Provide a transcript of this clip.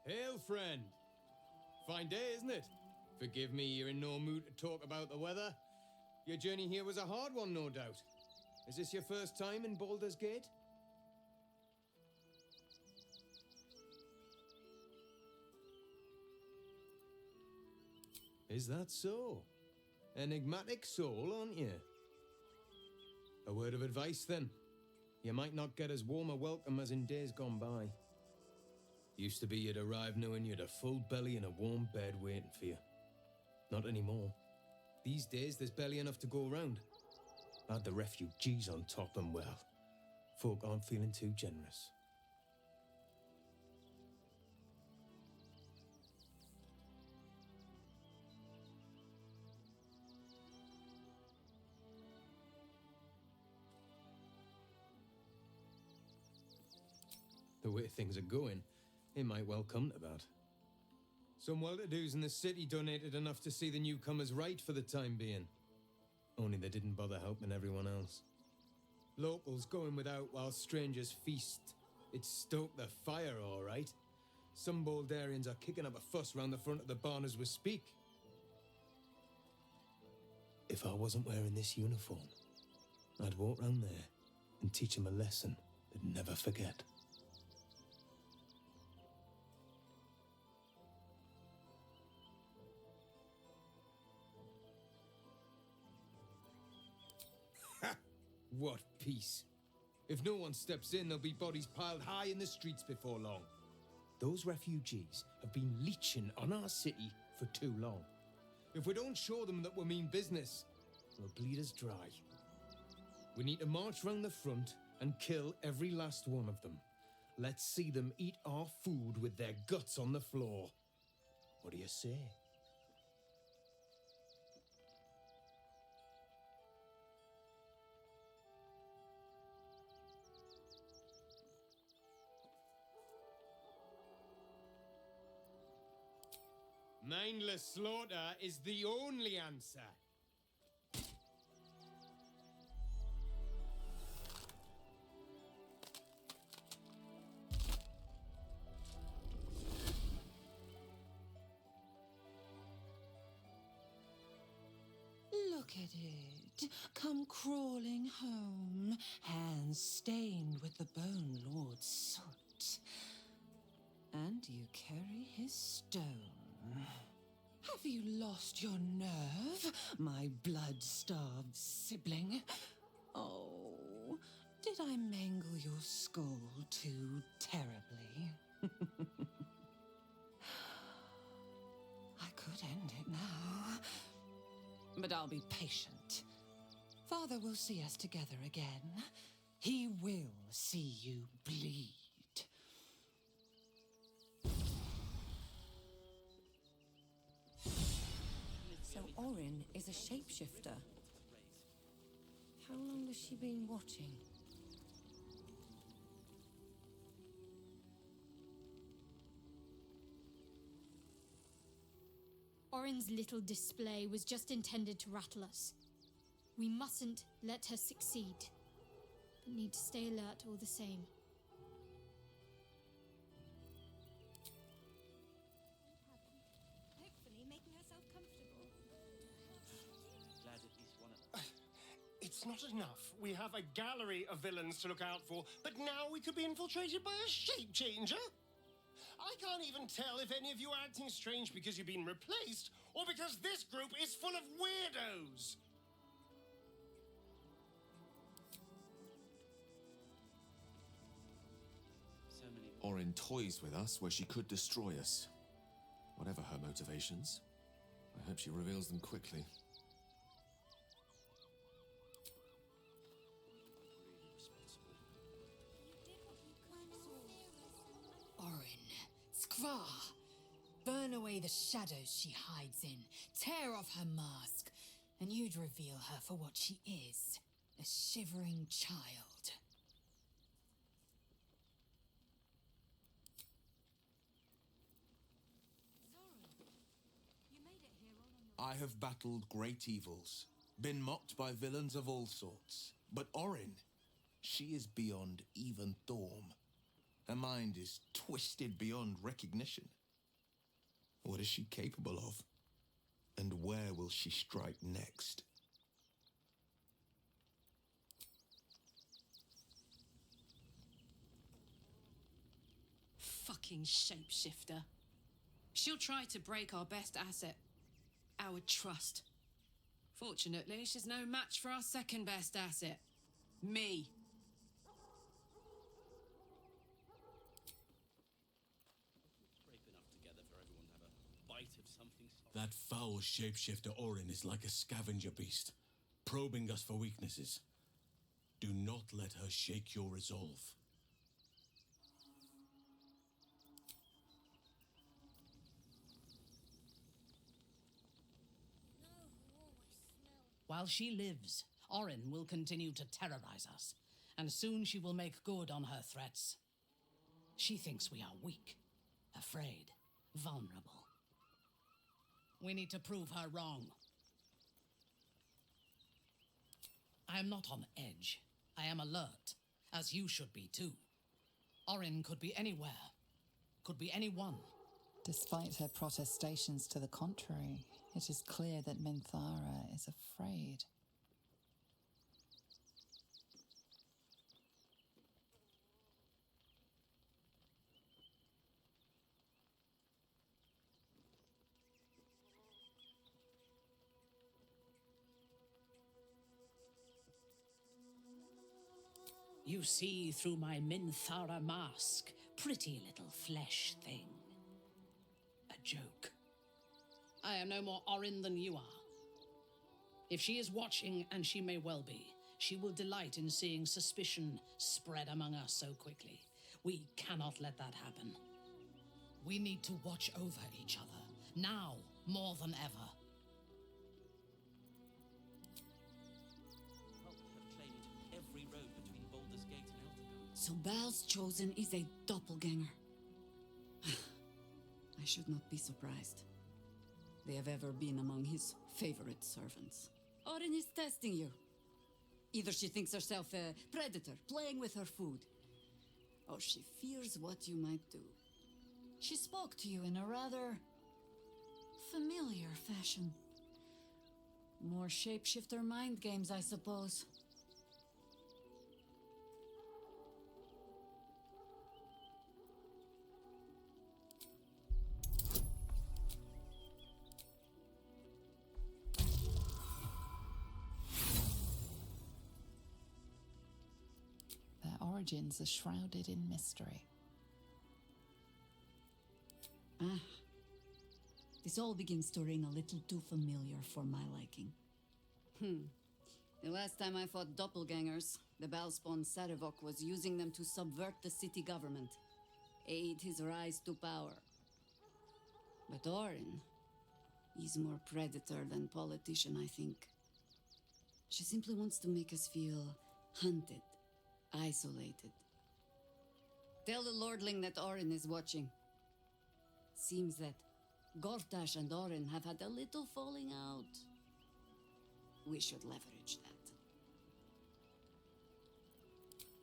Hail, friend. Fine day, isn't it? Forgive me, you're in no mood to talk about the weather. Your journey here was a hard one, no doubt. Is this your first time in Baldur's Gate? Is that so? Enigmatic soul, aren't you? A word of advice, then. You might not get as warm a welcome as in days gone by. Used to be you'd arrive knowing you'd a full belly and a warm bed waiting for you. Not anymore. These days, there's barely enough to go around. Add the refugees on top and well, folk aren't feeling too generous. The way things are going, it might well come to that. Some well-to-dos in the city donated enough to see the newcomers right for the time being. Only they didn't bother helping everyone else. Locals going without while strangers feast. It stoked the fire, all right. Some Baldarians are kicking up a fuss round the front of the barn as we speak. If I wasn't wearing this uniform, I'd walk round there and teach them a lesson they'd never forget. What peace. If no one steps in, there'll be bodies piled high in the streets before long. Those refugees have been leeching on our city for too long. If we don't show them that we mean business, they'll bleed us dry. We need to march round the front and kill every last one of them. Let's see them eat our food with their guts on the floor. What do you say? Mindless slaughter is the only answer. Look at it, come crawling home, hands stained with the Bone Lord's soot. And you carry his stone. Have you lost your nerve, my blood-starved sibling? Oh, did I mangle your skull too terribly? I could end it now, but I'll be patient. Father will see us together again. He will see you bleed. So Orin is a shapeshifter. How long has she been watching? Orin's little display was just intended to rattle us. We mustn't let her succeed, but need to stay alert all the same. Hopefully making herself comfortable. Glad at least one of them. It's not enough. We have a gallery of villains to look out for, but now we could be infiltrated by a shape changer? I can't even tell if any of you are acting strange because you've been replaced, or because this group is full of weirdos. So many. Orin toys with us where she could destroy us. Whatever her motivations, I hope she reveals them quickly. Orin, Skvar, burn away the shadows she hides in, tear off her mask, and you'd reveal her for what she is, a shivering child. I have battled great evils, been mocked by villains of all sorts, but Orin, she is beyond even Thorm. Her mind is twisted beyond recognition. What is she capable of? And where will she strike next? Fucking shapeshifter. She'll try to break our best asset, our trust. Fortunately, she's no match for our second best asset, me. Scrape enough together for everyone to have a bite of something solid. That foul shapeshifter Orin is like a scavenger beast, probing us for weaknesses. Do not let her shake your resolve. While she lives, Orin will continue to terrorize us, and soon she will make good on her threats. She thinks we are weak, afraid, vulnerable. We need to prove her wrong. I am not on edge. I am alert, as you should be too. Orin could be anywhere, could be anyone. Despite her protestations to the contrary, it is clear that Minthara is afraid. You see through my Minthara mask, pretty little flesh thing. A joke. I am no more Orin than you are. If she is watching, and she may well be, she will delight in seeing suspicion spread among us so quickly. We cannot let that happen. We need to watch over each other, now more than ever. Help have claimed every road between Baldur's Gate and Eldergard. So Bal's chosen is a doppelganger. I should not be surprised. They have ever been among his favorite servants. Orin is testing you. Either she thinks herself a predator, playing with her food, or she fears what you might do. She spoke to you in a rather familiar fashion. More shapeshifter mind games, I suppose. Their origins are shrouded in mystery. Ah. This all begins to ring a little too familiar for my liking. The last time I fought doppelgangers, the Balspawn Sarevok was using them to subvert the city government, aid his rise to power. But Orin, he's more predator than politician, I think. She simply wants to make us feel hunted, isolated. Tell the Lordling that Orin is watching. Seems that Gortash and Orin have had a little falling out. We should leverage that.